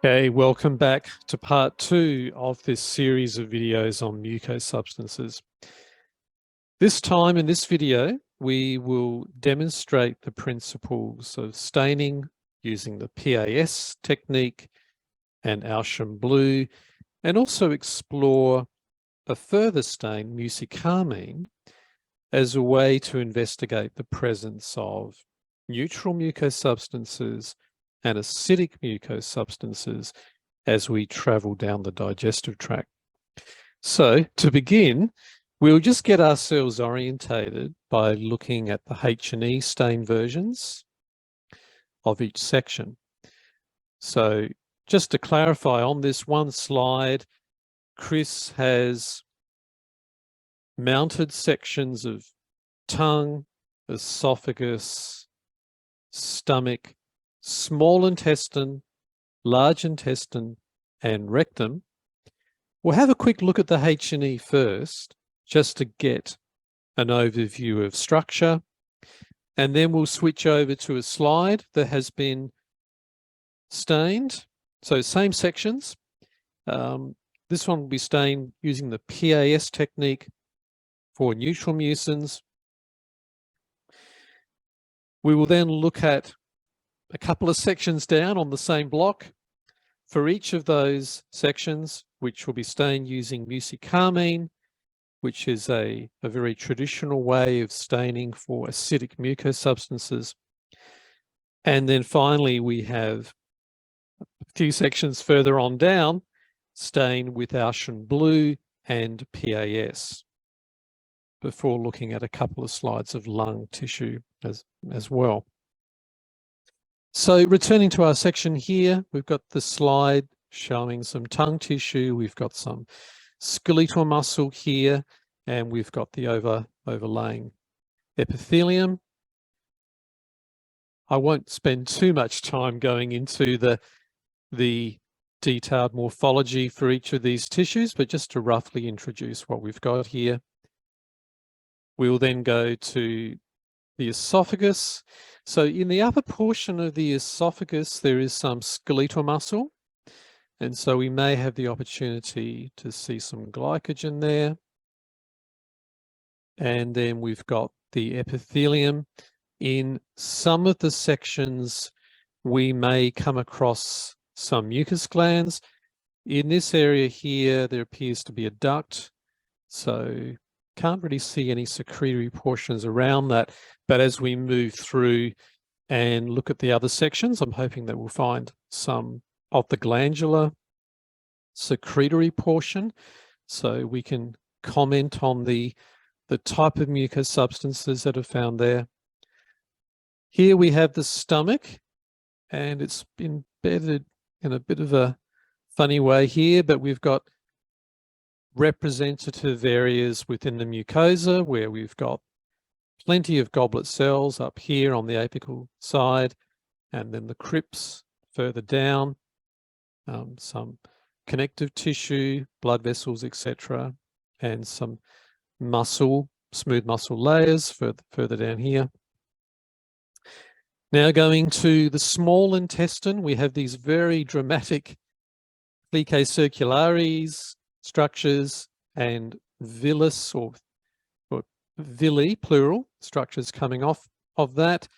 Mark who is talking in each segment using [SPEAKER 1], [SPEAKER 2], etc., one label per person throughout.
[SPEAKER 1] Okay, welcome back to part 2 of this series of videos on mucosubstances. This time in this video, we will demonstrate the principles of staining using the PAS technique and Alcian Blue, and also explore a further stain, Mucicarmine, as a way to investigate the presence of neutral mucosubstances and acidic mucosubstances as we travel down the digestive tract. So to begin, we'll just get ourselves orientated by looking at the H&E stain versions of each section. So just to clarify, on this one slide, Chris has mounted sections of tongue, esophagus, stomach, small intestine, large intestine, and rectum. We'll have a quick look at the H&E first, just to get an overview of structure, and then we'll switch over to a slide that has been stained. So same sections. This one will be stained using the PAS technique for neutral mucins. We will then look at a couple of sections down on the same block for each of those sections, which will be stained using Mucicarmine, which is a very traditional way of staining for acidic mucosubstances. And then finally, we have a few sections further on down, stained with Alcian Blue and PAS, before looking at a couple of slides of lung tissue as well. So returning to our section here, we've got the slide showing some tongue tissue. We've got some skeletal muscle here, and we've got the overlaying epithelium. I won't spend too much time going into the detailed morphology for each of these tissues, but just to roughly introduce what we've got here. We'll then go to the esophagus. So in the upper portion of the esophagus, there is some skeletal muscle. And so we may have the opportunity to see some glycogen there. And then we've got the epithelium. In some of the sections, we may come across some mucus glands. In this area here, there appears to be a duct. So can't really see any secretory portions around that. But as we move through and look at the other sections, I'm hoping that we'll find some of the glandular secretory portion, so we can comment on the type of mucosubstances that are found there. Here we have the stomach, and it's embedded in a bit of a funny way here, but we've got representative areas within the mucosa where we've got plenty of goblet cells up here on the apical side, and then the crypts further down, some connective tissue, blood vessels, etc., and some muscle, smooth muscle layers further down here. Now going to the small intestine, we have these very dramatic plicae circularis structures and villus or villi, plural, structures coming off of that.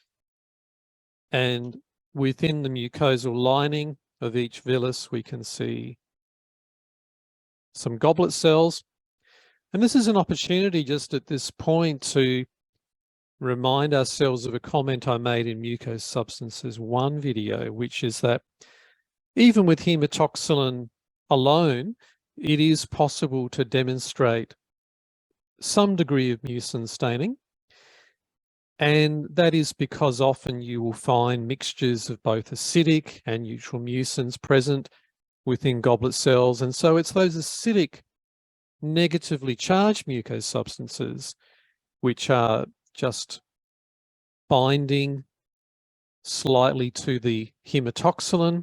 [SPEAKER 1] And within the mucosal lining of each villus, we can see some goblet cells. And this is an opportunity just at this point to remind ourselves of a comment I made in Mucosubstances 1 video, which is that even with hematoxylin alone, it is possible to demonstrate some degree of mucin staining. And that is because often you will find mixtures of both acidic and neutral mucins present within goblet cells. And so it's those acidic, negatively charged mucosubstances which are just binding slightly to the hematoxylin,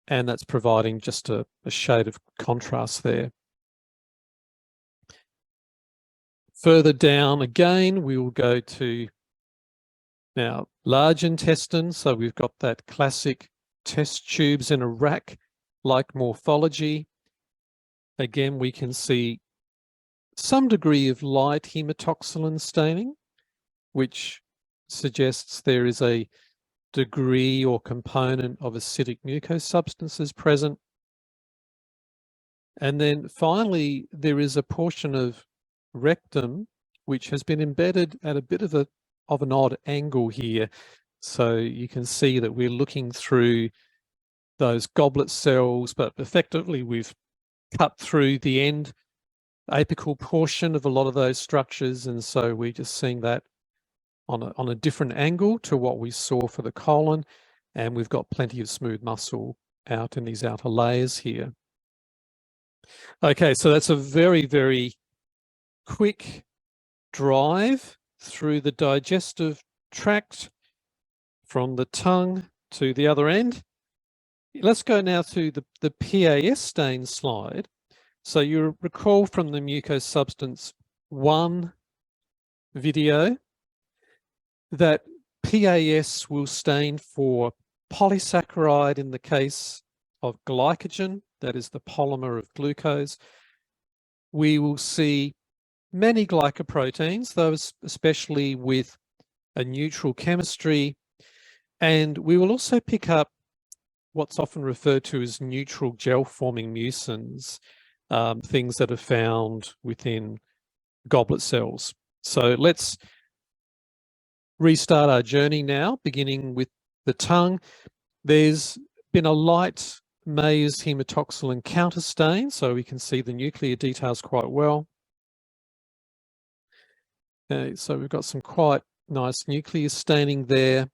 [SPEAKER 1] and that's providing just a shade of contrast there. Further down again, we will go to now large intestine. So we've got that classic test tubes in a rack-like morphology. Again, we can see some degree of light hematoxylin staining, which suggests there is a degree or component of acidic mucosubstances present. And then finally, there is a portion of rectum which has been embedded at a bit of an odd angle here. So you can see that we're looking through those goblet cells, but effectively we've cut through the end apical portion of a lot of those structures. And so we're just seeing that on a different angle to what we saw for the colon. And we've got plenty of smooth muscle out in these outer layers here. Okay, so that's a very, very quick drive through the digestive tract from the tongue to the other end. Let's go now to the PAS stain slide. So you recall from the Mucosubstance 1 video that PAS will stain for polysaccharide in the case of glycogen, that is the polymer of glucose. We will see many glycoproteins, those especially with a neutral chemistry, and we will also pick up what's often referred to as neutral gel-forming mucins, things that are found within goblet cells. So let's restart our journey now, beginning with the tongue. There's been a light maize hematoxylin counterstain, so we can see the nuclear details quite well. Okay, so we've got some quite nice nuclear staining there.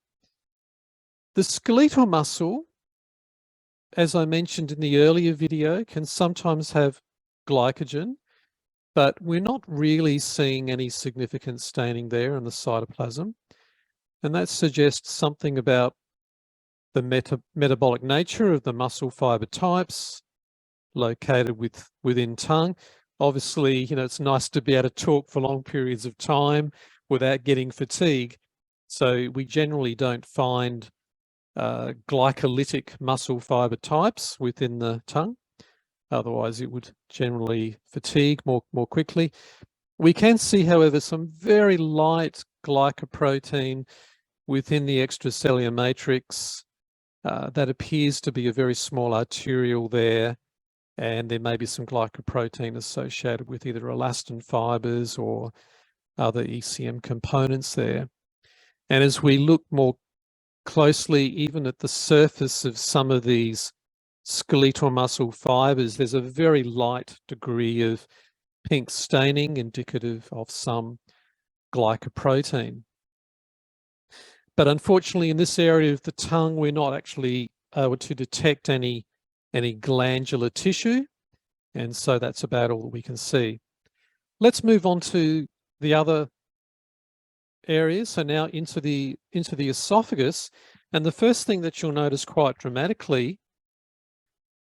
[SPEAKER 1] The skeletal muscle, as I mentioned in the earlier video, can sometimes have glycogen, but we're not really seeing any significant staining there in the cytoplasm. And that suggests something about the metabolic nature of the muscle fiber types located within tongue. Obviously, you know, it's nice to be able to talk for long periods of time without getting fatigue. So we generally don't find glycolytic muscle fiber types within the tongue. Otherwise, it would generally fatigue more quickly. We can see, however, some very light glycoprotein within the extracellular matrix. That appears to be a very small arteriole there, and there may be some glycoprotein associated with either elastin fibers or other ECM components there. And as we look more closely, even at the surface of some of these skeletal muscle fibers, there's a very light degree of pink staining indicative of some glycoprotein. But unfortunately, in this area of the tongue, we're not actually able to detect any glandular tissue. And so that's about all that we can see. Let's move on to the other areas. So now into the esophagus. And the first thing that you'll notice quite dramatically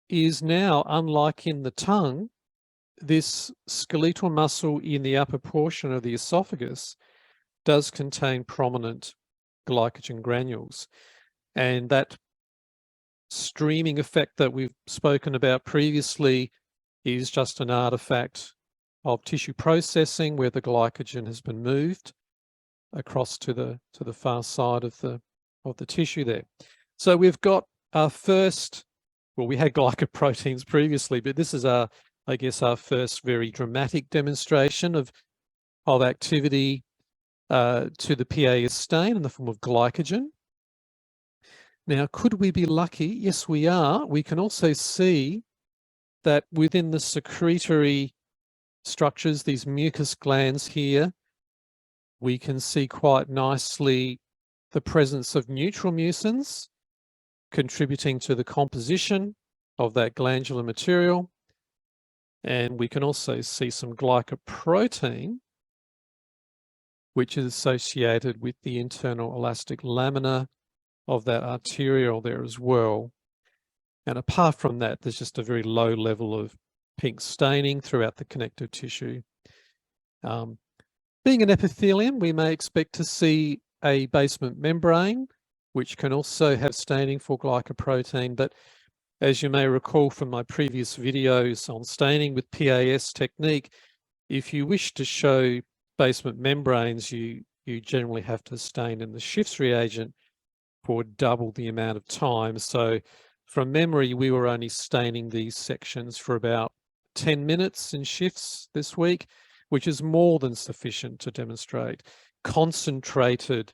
[SPEAKER 1] is now, unlike in the tongue, this skeletal muscle in the upper portion of the esophagus does contain prominent glycogen granules. And that streaming effect that we've spoken about previously is just an artifact of tissue processing where the glycogen has been moved across to the far side of the tissue there. So we've got our first, well, we had glycoproteins previously, but this is I guess our first very dramatic demonstration of activity to the PAS stain in the form of glycogen. Now, could we be lucky? Yes, we are. We can also see that within the secretory structures, these mucus glands here, we can see quite nicely the presence of neutral mucins contributing to the composition of that glandular material. And we can also see some glycoprotein, which is associated with the internal elastic lamina of that arteriole there as well. And apart from that, there's just a very low level of pink staining throughout the connective tissue. Being an epithelium, we may expect to see a basement membrane which can also have staining for glycoprotein. But as you may recall from my previous videos on staining with PAS technique, if you wish to show basement membranes, you generally have to stain in the Schiff's reagent for double the amount of time. So from memory, we were only staining these sections for about 10 minutes in Schiff's this week, which is more than sufficient to demonstrate concentrated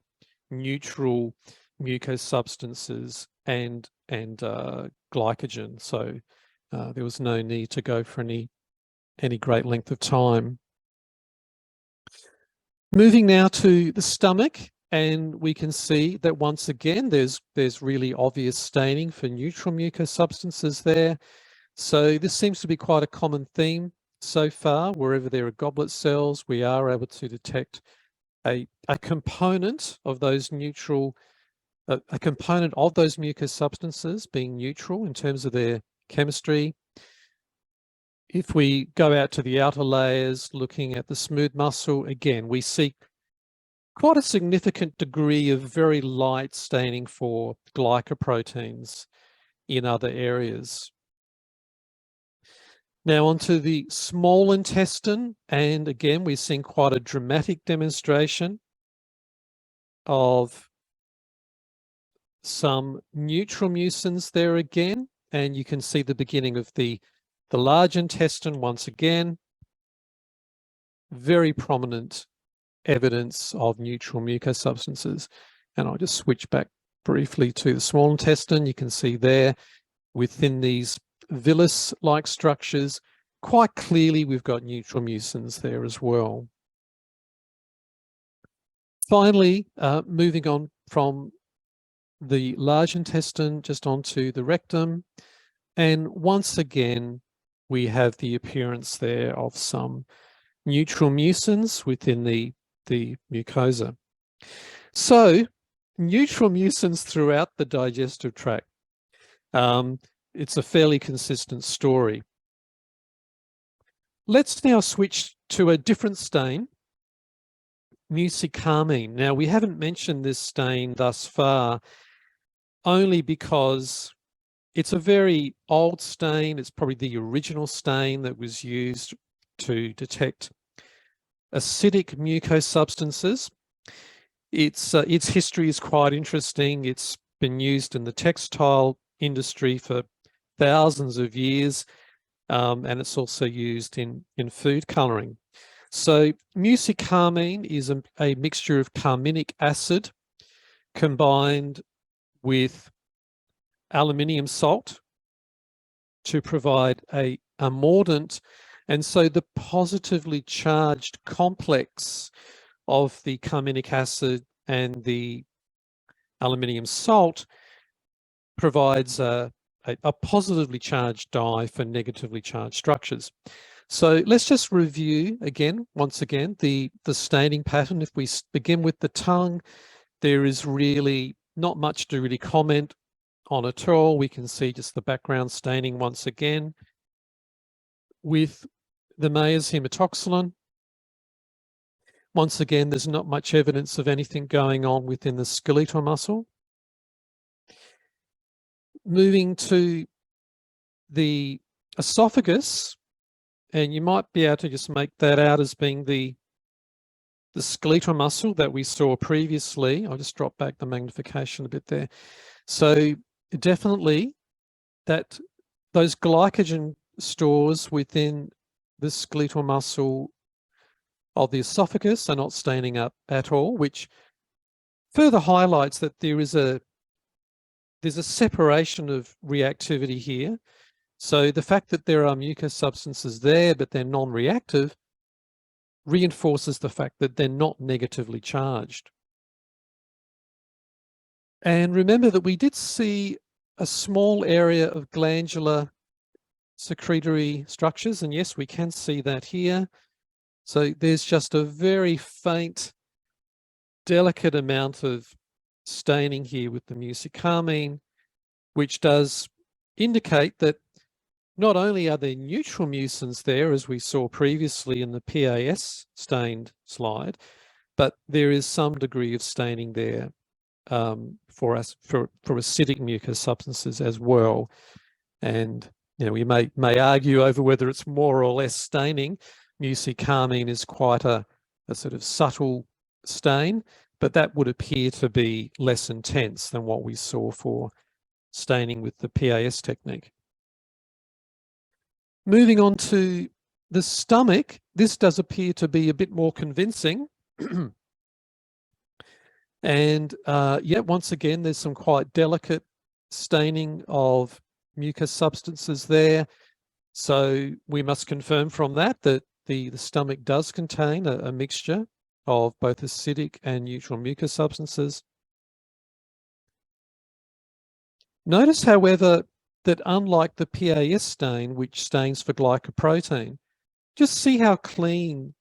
[SPEAKER 1] neutral mucosubstances and glycogen. So there was no need to go for any great length of time. Moving now to the stomach, and we can see that once again there's really obvious staining for neutral mucosubstances there. So this seems to be quite a common theme so far. Wherever there are goblet cells, we are able to detect a component of those neutral, a component of those mucosubstances being neutral in terms of their chemistry. If we go out to the outer layers, looking at the smooth muscle, again, we see quite a significant degree of very light staining for glycoproteins in other areas. Now onto the small intestine, and again, we're seeing quite a dramatic demonstration of some neutral mucins there again, and you can see the beginning of the large intestine once again. Very prominent evidence of neutral mucosubstances. And I'll just switch back briefly to the small intestine. You can see there within these villus-like structures, quite clearly we've got neutral mucins there as well. Finally, moving on from the large intestine just onto the rectum. And once again, we have the appearance there of some neutral mucins within the mucosa. So neutral mucins throughout the digestive tract. It's a fairly consistent story. Let's now switch to a different stain, Mucicarmine. Now, we haven't mentioned this stain thus far only because it's a very old stain. It's probably the original stain that was used to detect acidic mucosubstances. Its history is quite interesting. It's been used in the textile industry for thousands of years, and it's also used in food coloring. So mucicarmine is a mixture of carminic acid combined with aluminium salt to provide a mordant. And so the positively charged complex of the carminic acid and the aluminium salt provides a positively charged dye for negatively charged structures. So let's just review again, once again, the staining pattern. If we begin with the tongue, there is really not much to really comment on at all. We can see just the background staining once again. With the Meyer's hematoxylin, once again, there's not much evidence of anything going on within the skeletal muscle. Moving to the esophagus, and you might be able to just make that out as being the skeletal muscle that we saw previously. I'll just drop back the magnification a bit there. So definitely that those glycogen stores within the skeletal muscle of the esophagus are not staining up at all, which further highlights that there's a separation of reactivity here. So the fact that there are mucosubstances there, but they're non-reactive, reinforces the fact that they're not negatively charged. And remember that we did see a small area of glandular secretory structures, and yes, we can see that here. So there's just a very faint, delicate amount of staining here with the mucicarmine, which does indicate that not only are there neutral mucins there, as we saw previously in the PAS stained slide, but there is some degree of staining there for acidic mucous substances as well. And we may argue over whether it's more or less staining. Mucicarmine is quite a sort of subtle stain, but that would appear to be less intense than what we saw for staining with the PAS technique. Moving on to the stomach, this does appear to be a bit more convincing. And yeah, once again, there's some quite delicate staining of mucous substances there. So we must confirm from that that the stomach does contain a mixture of both acidic and neutral mucous substances. Notice, however, that unlike the PAS stain, which stains for glycoprotein, just see how clean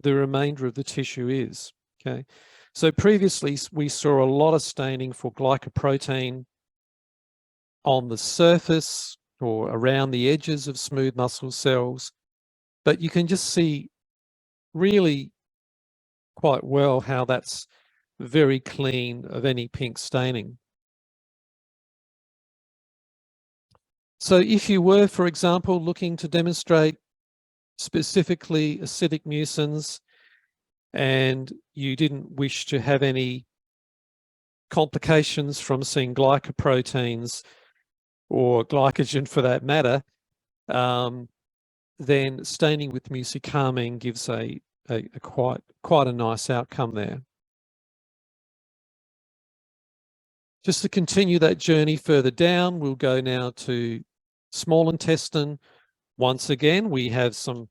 [SPEAKER 1] the remainder of the tissue is, okay? So previously, we saw a lot of staining for glycoprotein on the surface or around the edges of smooth muscle cells, but you can just see really quite well how that's very clean of any pink staining. So if you were, for example, looking to demonstrate specifically acidic mucins and you didn't wish to have any complications from seeing glycoproteins or glycogen for that matter, then staining with mucicarmine gives a quite a nice outcome there. Just to continue that journey further down, we'll go now to small intestine. Once again, we have some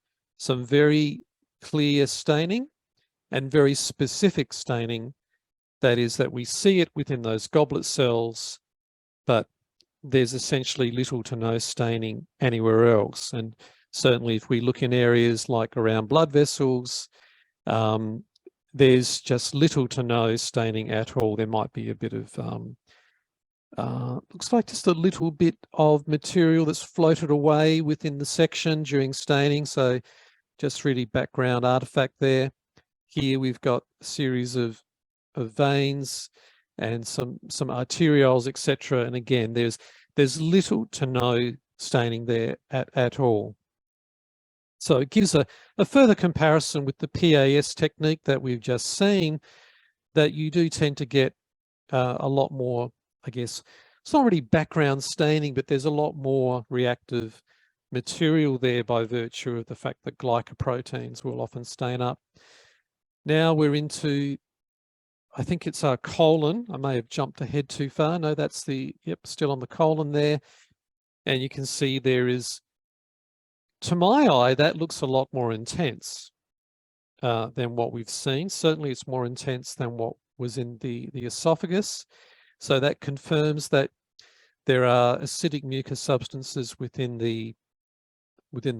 [SPEAKER 1] very clear staining and very specific staining. That is, that we see it within those goblet cells, but there's essentially little to no staining anywhere else. And certainly if we look in areas like around blood vessels, there's just little to no staining at all. There might be a bit of, looks like just a little bit of material that's floated away within the section during staining. So just really background artifact there. Here we've got a series of veins and some arterioles, etc. And again, there's little to no staining there at all. So it gives a further comparison with the PAS technique that we've just seen, that you do tend to get a lot more, I guess, it's not really background staining, but there's a lot more reactive material there by virtue of the fact that glycoproteins will often stain up. Now we're into, I think it's our colon. I may have jumped ahead too far. No, that's the, yep, still on the colon there. And you can see there is, to my eye, that looks a lot more intense than what we've seen. Certainly it's more intense than what was in the esophagus. So that confirms that there are acidic mucous substances within the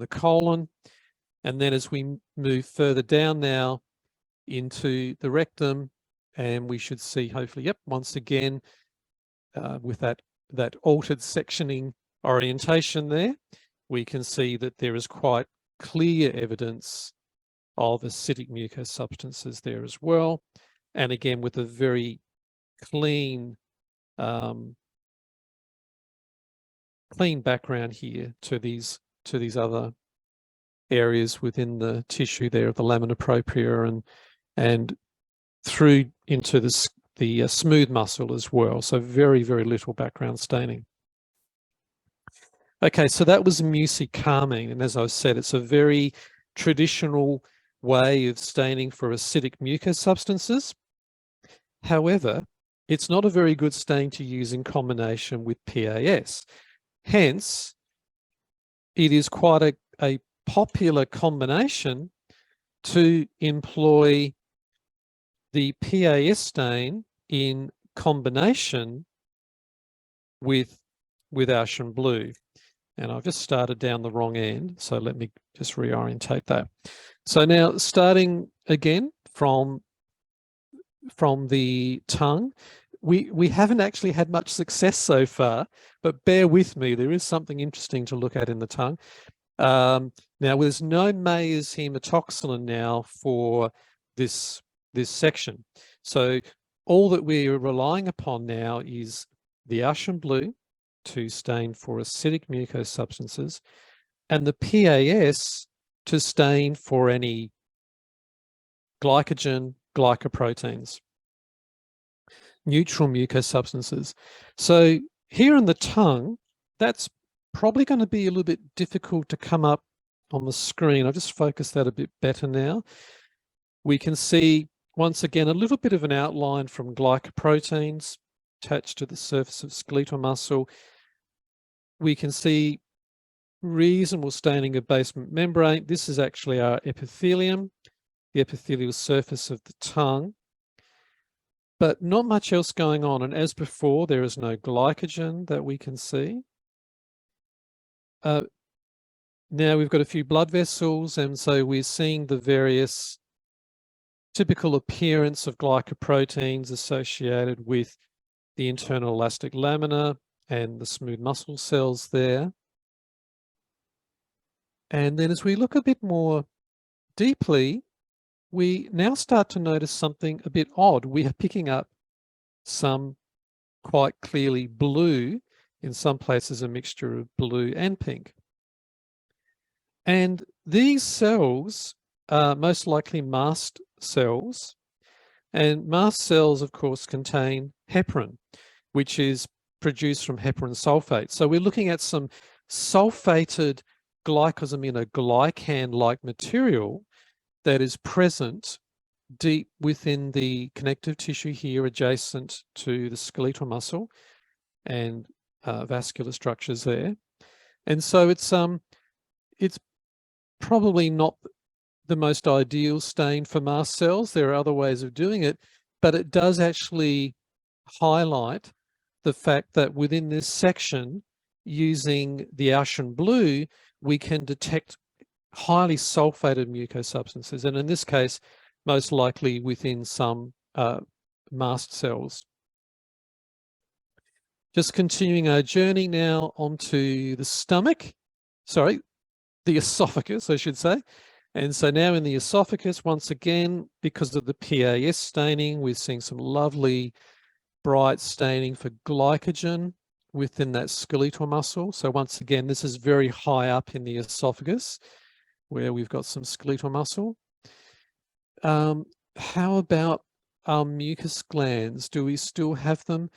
[SPEAKER 1] colon. And then as we move further down now into the rectum, and we should see hopefully, yep, once again, with that altered sectioning orientation there, we can see that there is quite clear evidence of acidic mucous substances there as well. And again, with a very clean clean background here to these other areas within the tissue there of the lamina propria and through into the smooth muscle as well. So very, very little background staining. Okay, so that was mucicarmine, and as I said, it's a very traditional way of staining for acidic mucous substances. However, it's not a very good stain to use in combination with PAS. Hence, it is quite a popular combination to employ the PAS stain in combination with Alcian Blue. And I've just started down the wrong end, so let me just reorientate that. So now starting again from the tongue, we haven't actually had much success so far, but bear with me, there is something interesting to look at in the tongue. Now there's no Meyer's hematoxylin now for this section. So all that we're relying upon now is the Alcian Blue to stain for acidic mucosubstances and the PAS to stain for any glycogen, glycoproteins, neutral mucosubstances. So here in the tongue, that's probably going to be a little bit difficult to come up on the screen. I'll just focus that a bit better now. We can see, once again, a little bit of an outline from glycoproteins attached to the surface of skeletal muscle. We can see reasonable staining of basement membrane. This is actually our epithelium, the epithelial surface of the tongue, but not much else going on. And as before, there is no glycogen that we can see. Now we've got a few blood vessels, and so we're seeing the various typical appearance of glycoproteins associated with the internal elastic lamina and the smooth muscle cells there. And then as we look a bit more deeply, we now start to notice something a bit odd. We are picking up some quite clearly blue, in some places a mixture of blue and pink. And these cells are most likely mast cells. And mast cells, of course, contain heparin, which is produced from heparin sulfate. So we're looking at some sulfated glycosaminoglycan-like material that is present deep within the connective tissue here adjacent to the skeletal muscle and vascular structures there. And so it's probably not the most ideal stain for mast cells. There are other ways of doing it, but it does actually highlight the fact that within this section, using the Alcian Blue, we can detect highly sulfated mucosubstances, and in this case, most likely within some mast cells. Just continuing our journey now onto the stomach, the esophagus, I should say. And so now in the esophagus, once again, because of the PAS staining, we're seeing some lovely bright staining for glycogen within that skeletal muscle. So once again, this is very high up in the esophagus where we've got some skeletal muscle. How about our mucus glands? Do we still have them?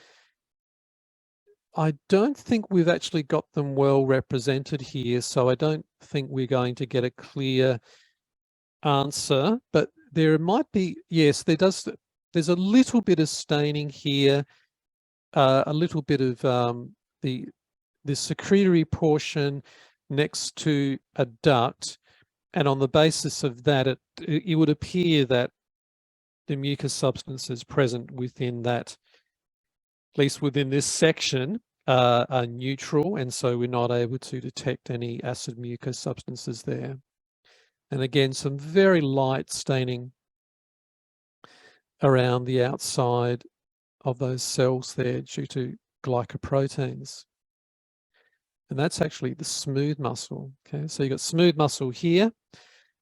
[SPEAKER 1] I don't think we've actually got them well represented here, so I don't think we're going to get a clear answer, but there might be, yes, there's a little bit of staining here, a little bit of the secretory portion next to a duct, and on the basis of that, it would appear that the mucus substances present within that, at least within this section, are neutral, and so we're not able to detect any acid mucus substances there. And again, some very light staining around the outside of those cells there due to glycoproteins. And that's actually the smooth muscle. Okay, so you've got smooth muscle here,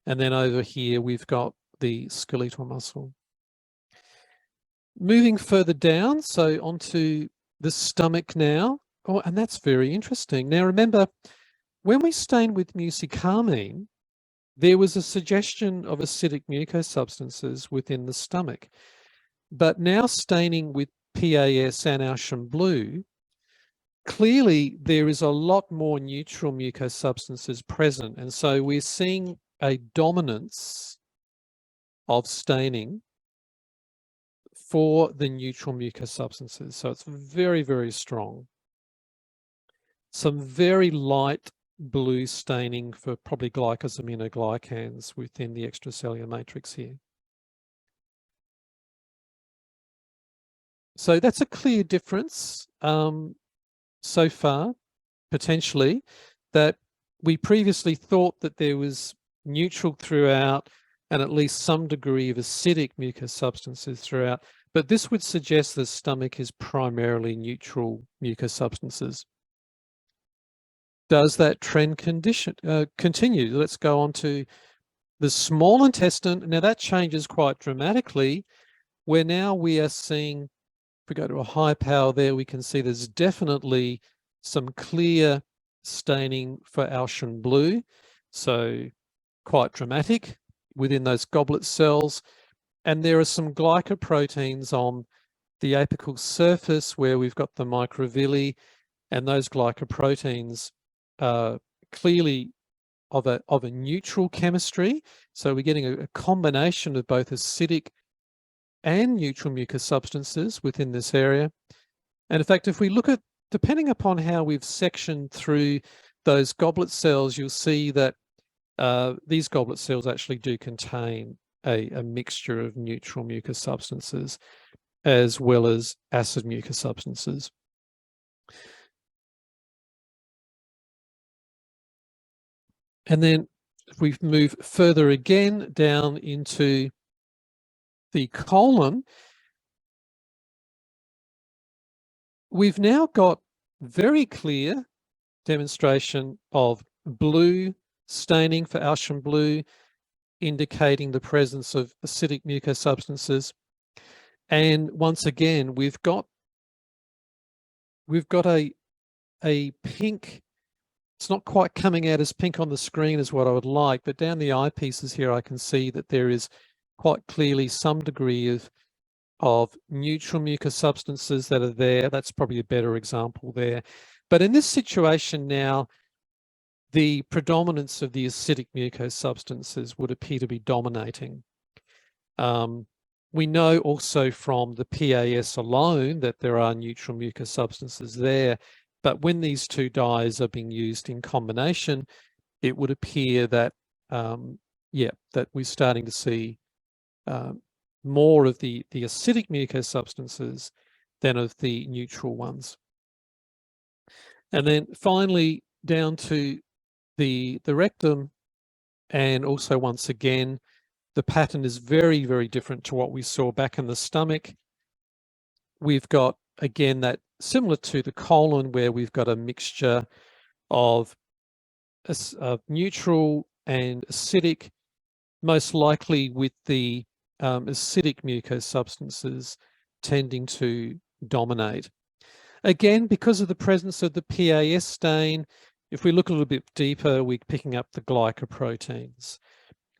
[SPEAKER 1] and then over here we've got the skeletal muscle. Moving further down, so onto the stomach now. Oh, and that's very interesting. Now remember, when we stain with mucicarmine, there was a suggestion of acidic mucosubstances within the stomach. But now staining with PAS and Alcian Blue, clearly there is a lot more neutral mucosubstances present. And so we're seeing a dominance of staining for the neutral mucosubstances. So it's very, very strong. Some very light blue staining for probably glycosaminoglycans within the extracellular matrix here. So that's a clear difference so far, potentially, that we previously thought that there was neutral throughout and at least some degree of acidic mucosubstances throughout, but this would suggest the stomach is primarily neutral mucosubstances. Does that trend continue? Let's go on to the small intestine. Now that changes quite dramatically. where now we are seeing, if we go to a high power there, we can see there's definitely some clear staining for Alcian blue. So quite dramatic within those goblet cells. And there are some glycoproteins on the apical surface where we've got the microvilli, and those glycoproteins are clearly of a neutral chemistry. So we're getting a combination of both acidic and neutral mucous substances within this area. And in fact, if we look at, depending upon how we've sectioned through those goblet cells, you'll see that these goblet cells actually do contain a mixture of neutral mucous substances as well as acid mucous substances. And then if we move further again down into the colon, we've now got very clear demonstration of blue staining for Alcian blue, indicating the presence of acidic mucous substances. And once again, we've got a pink. It's not quite coming out as pink on the screen as what I would like, but down the eyepieces here, I can see that there is quite clearly some degree of neutral mucous substances that are there. That's probably a better example there. But in this situation now, the predominance of the acidic mucous substances would appear to be dominating. We know also from the PAS alone that there are neutral mucous substances there, but when these two dyes are being used in combination, it would appear that, that we're starting to see more of the acidic mucous substances than of the neutral ones. And then finally, down to the rectum, and also once again, the pattern is very, very different to what we saw back in the stomach. We've got, again, that similar to the colon, where we've got a mixture of neutral and acidic, most likely with the acidic mucous substances tending to dominate. Again, because of the presence of the PAS stain, if we look a little bit deeper, we're picking up the glycoproteins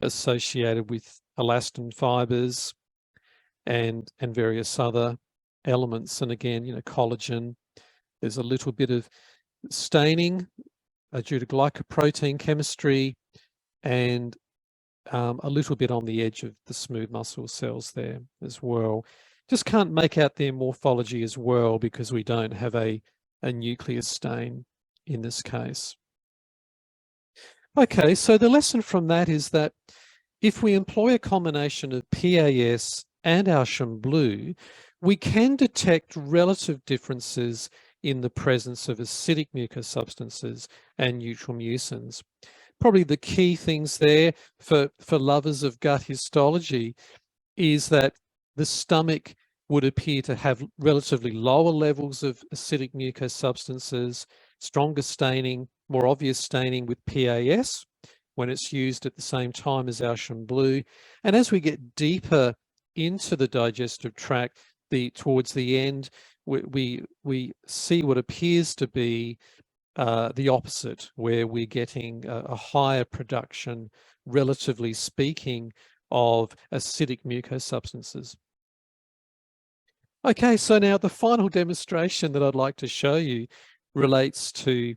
[SPEAKER 1] associated with elastin fibers and various other elements. And again, collagen, there's a little bit of staining due to glycoprotein chemistry, and a little bit on the edge of the smooth muscle cells there as well. Just can't make out their morphology as well because we don't have a nucleus stain in this case. Okay, so the lesson from that is that if we employ a combination of PAS and Alcian blue, we can detect relative differences in the presence of acidic mucous substances and neutral mucins. Probably the key things there for lovers of gut histology is that the stomach would appear to have relatively lower levels of acidic mucous substances, stronger staining, more obvious staining with PAS when it's used at the same time as Alcian blue. And as we get deeper into the digestive tract, towards the end, we see what appears to be the opposite, where we're getting a higher production, relatively speaking, of acidic mucous substances. Okay, so now the final demonstration that I'd like to show you relates to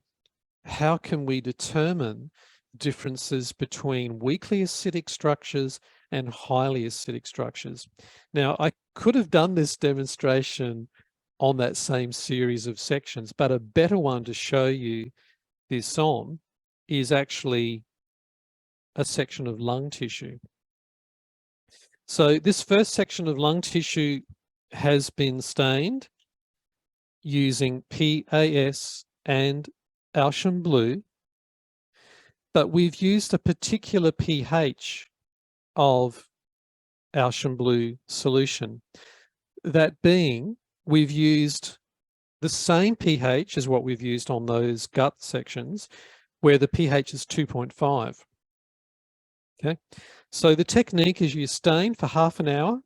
[SPEAKER 1] how can we determine differences between weakly acidic structures and highly acidic structures. Now, I could have done this demonstration on that same series of sections, but a better one to show you this on is actually a section of lung tissue. So this first section of lung tissue has been stained using PAS and Alcian blue, but we've used a particular pH of Alcian blue solution. That being, we've used the same pH as what we've used on those gut sections, where the pH is 2.5. Okay, so the technique is you stain for half an hour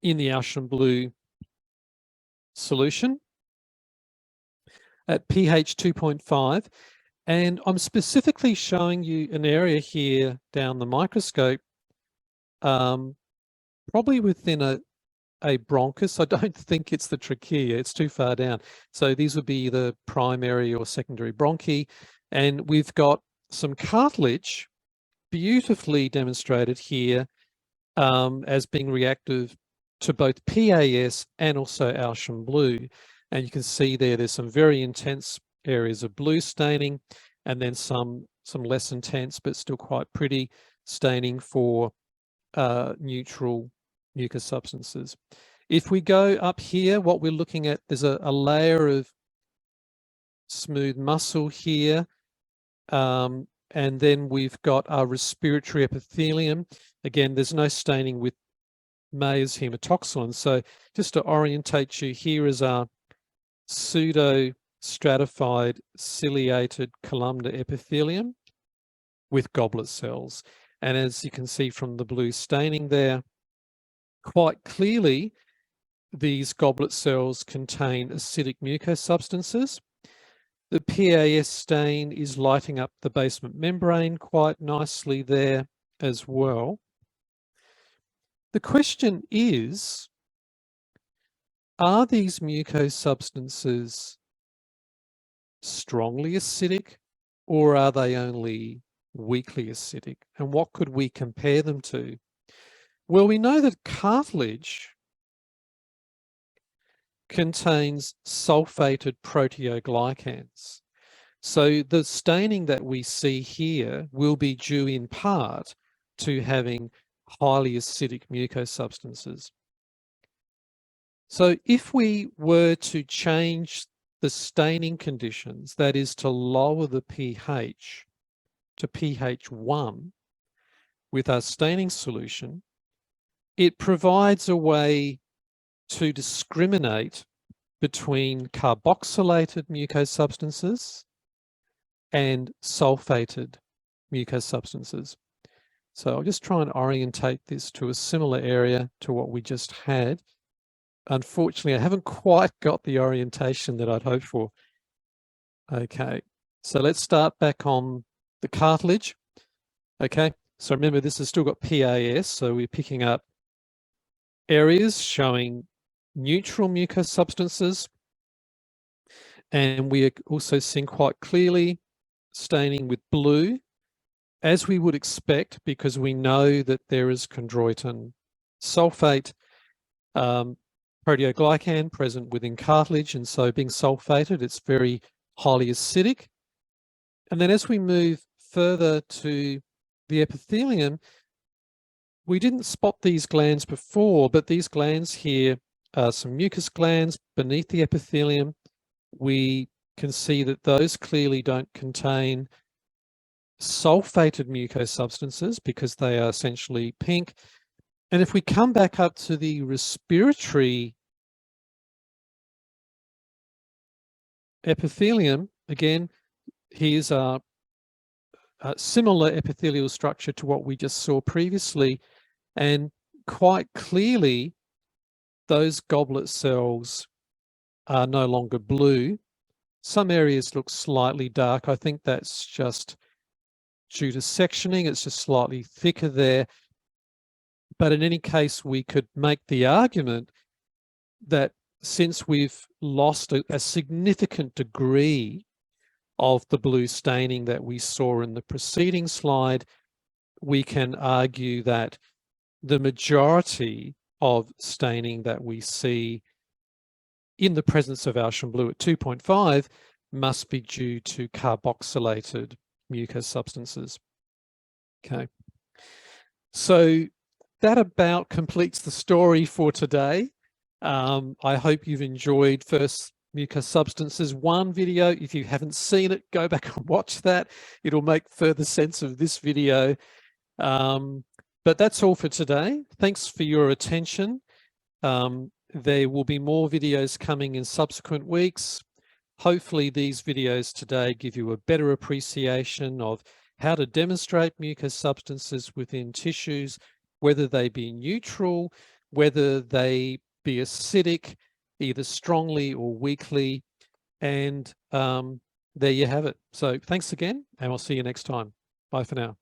[SPEAKER 1] in the Alcian Blue solution at pH 2.5. And I'm specifically showing you an area here down the microscope, probably within a bronchus. I don't think it's the trachea, it's too far down. So these would be the primary or secondary bronchi. And we've got some cartilage beautifully demonstrated here as being reactive to both PAS and also Alcian Blue. And you can see there's some very intense areas of blue staining, and then some less intense but still quite pretty staining for neutral mucus substances. If we go up here, what we're looking at, there's a layer of smooth muscle here, and then we've got our respiratory epithelium. Again, there's no staining with Mayer's hematoxylin. So just to orientate you, here is our pseudo-stratified ciliated columnar epithelium with goblet cells. And as you can see from the blue staining there, quite clearly, these goblet cells contain acidic mucosubstances. The PAS stain is lighting up the basement membrane quite nicely there as well. The question is, are these mucosubstances strongly acidic, or are they only weakly acidic? And what could we compare them to? Well, we know that cartilage contains sulfated proteoglycans. So the staining that we see here will be due in part to having highly acidic mucosubstances. So if we were to change the staining conditions, that is to lower the pH to pH 1 with our staining solution, it provides a way to discriminate between carboxylated mucosubstances and sulfated mucosubstances. So I'll just try and orientate this to a similar area to what we just had. Unfortunately, I haven't quite got the orientation that I'd hoped for. Okay, so let's start back on the cartilage. Okay, so remember this has still got PAS, so we're picking up areas showing neutral mucosubstances, and we are also seeing quite clearly staining with blue, as we would expect, because we know that there is chondroitin sulfate proteoglycan present within cartilage, and so being sulfated, it's very highly acidic. And then as we move further to the epithelium, we didn't spot these glands before, but these glands here are some mucus glands beneath the epithelium. We can see that those clearly don't contain sulfated mucosubstances because they are essentially pink. And if we come back up to the respiratory epithelium, again, here's a similar epithelial structure to what we just saw previously. And quite clearly, those goblet cells are no longer blue. Some areas look slightly dark. I think that's just due to sectioning. It's just slightly thicker there. But in any case, we could make the argument that since we've lost a significant degree of the blue staining that we saw in the preceding slide, we can argue that the majority of staining that we see in the presence of Alcian Blue at 2.5 must be due to carboxylated mucosubstances. Okay, so that about completes the story for today. I hope you've enjoyed first Mucosubstances 1 video. If you haven't seen it, go back and watch that. It'll make further sense of this video. But that's all for today. Thanks for your attention. There will be more videos coming in subsequent weeks. Hopefully these videos today give you a better appreciation of how to demonstrate mucosubstances within tissues, whether they be neutral whether they be acidic, either strongly or weakly. And there you have it. So thanks again, and I'll see you next time. Bye for now.